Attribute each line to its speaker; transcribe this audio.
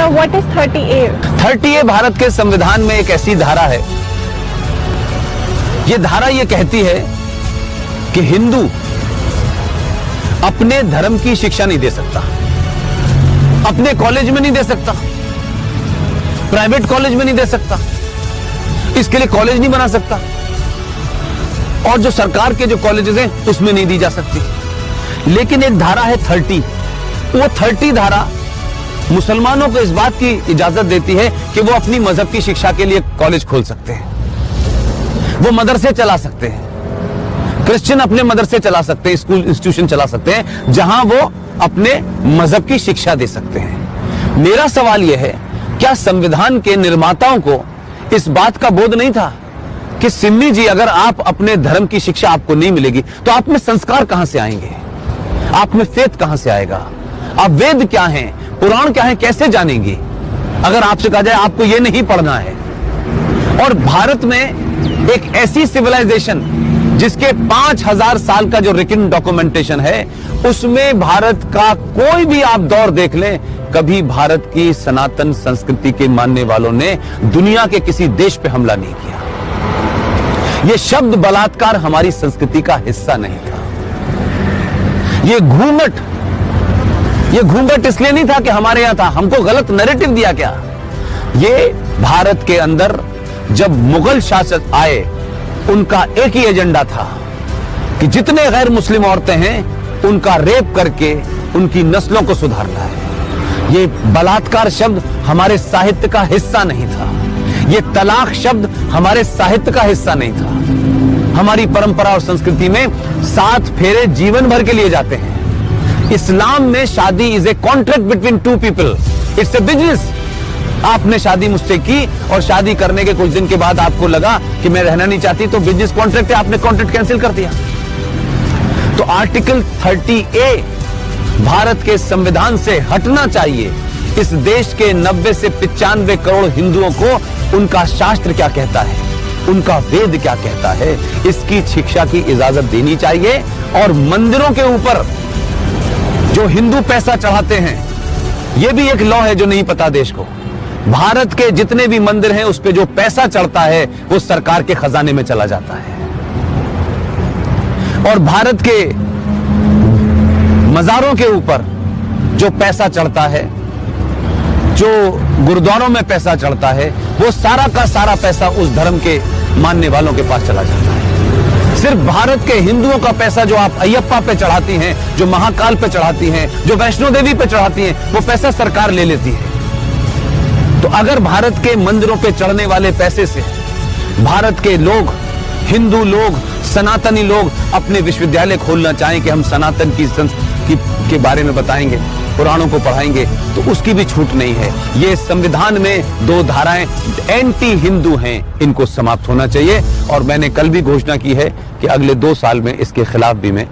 Speaker 1: What is 30A?
Speaker 2: 30A Bharat के संविधान में एक ऐसी धारा है, ये धारा ये कहती है कि हिंदू अपने धर्म की शिक्षा नहीं दे सकता, अपने कॉलेज में नहीं दे सकता, प्राइवेट कॉलेज में नहीं दे सकता, इसके लिए कॉलेज नहीं बना सकता, और जो सरकार के जो कॉलेजेस हैं उसमें नहीं दी जा सकती। लेकिन एक धारा है 30, वो 30 धारा मुसलमानों को इस बात की इजाजत देती है कि वो अपनी मजहब की शिक्षा के लिए कॉलेज खोल सकते हैं, वो मदरसे चला सकते हैं, क्रिश्चियन अपने मदरसे चला सकते हैं, स्कूल इंस्टीट्यूशन चला सकते हैं जहां वो अपने मजहब की शिक्षा दे सकते हैं। मेरा सवाल यह है, क्या संविधान के निर्माताओं को इस बात का बोध नहीं था कि सिन्नी जी, अगर आप अपने धर्म की शिक्षा आपको नहीं मिलेगी तो आप में संस्कार कहां से आएंगे, आप में फेथ कहां से आएगा, आप वेद क्या हैं, पुराण क्या है, कैसे जानेंगे अगर आपसे कहा जाए आपको यह नहीं पढ़ना है। और भारत में एक ऐसी सिविलाइजेशन जिसके 5000 साल का जो रिटन डॉक्यूमेंटेशन है, उसमें भारत का कोई भी आप दौर देख लें, कभी भारत की सनातन संस्कृति के मानने वालों ने दुनिया के किसी देश पे हमला नहीं किया। यह शब्द बलात्कार हमारी संस्कृति का हिस्सा नहीं था। ये घूंघट इसलिए नहीं था कि हमारे यहां था, हमको गलत नैरेटिव दिया क्या। ये भारत के अंदर जब मुगल शासक आए, उनका एक ही एजेंडा था कि जितने गैर मुस्लिम औरतें हैं उनका रेप करके उनकी नस्लों को सुधारना है। ये बलात्कार शब्द हमारे साहित्य का हिस्सा नहीं था, ये तलाक शब्द हमारे साहित्य का हिस्सा नहीं था। हमारी परंपरा और संस्कृति में 7 फेरे जीवन भर के लिए जाते हैं। इस्लाम में शादी is a contract between 2 people, it's a business. आपने शादी मुझसे की और शादी करने के कुछ दिन के बाद आपको लगा कि मैं रहना नहीं चाहती, तो बिजनेस कॉन्ट्रैक्ट है, आपने कॉन्ट्रैक्ट कैंसिल कर दिया। तो आर्टिकल 30A भारत के संविधान से हटना चाहिए। इस देश के 90 से 95 करोड़ हिंदुओं को उनका शास्त्र क्या कहता है, उनका वेद क्या कहता है, इसकी शिक्षा की इजाजत देनी चाहिए। और मंदिरों के ऊपर जो हिंदू पैसा चढ़ाते हैं, यह भी एक लॉ है जो नहीं पता देश को। भारत के जितने भी मंदिर हैं उस पे जो पैसा चढ़ता है वो सरकार के खजाने में चला जाता है। और भारत के मजारों के ऊपर जो पैसा चढ़ता है, जो गुरुद्वारों में पैसा चढ़ता है, वो सारा का सारा पैसा उस धर्म के मानने वालों के पास चला जाता है। सिर्फ भारत के हिंदुओं का पैसा जो आप अयप्पा पे चढ़ाती हैं, जो महाकाल पे चढ़ाती हैं, जो वैष्णो देवी पे चढ़ाती हैं, वो पैसा सरकार ले लेती है। तो अगर भारत के मंदिरों पे चढ़ने वाले पैसे से भारत के लोग, हिंदू लोग, सनातनी लोग अपने विश्वविद्यालय खोलना चाहें कि हम सनातन की संस्कृति के बारे में बताएंगे, पुराणों को पढ़ाएंगे, तो उसकी भी छूट नहीं है। ये संविधान में 2 धाराएं एंटी हिंदू हैं, इनको समाप्त होना चाहिए। और मैंने कल भी घोषणा की है कि अगले 2 साल में इसके खिलाफ भी मैं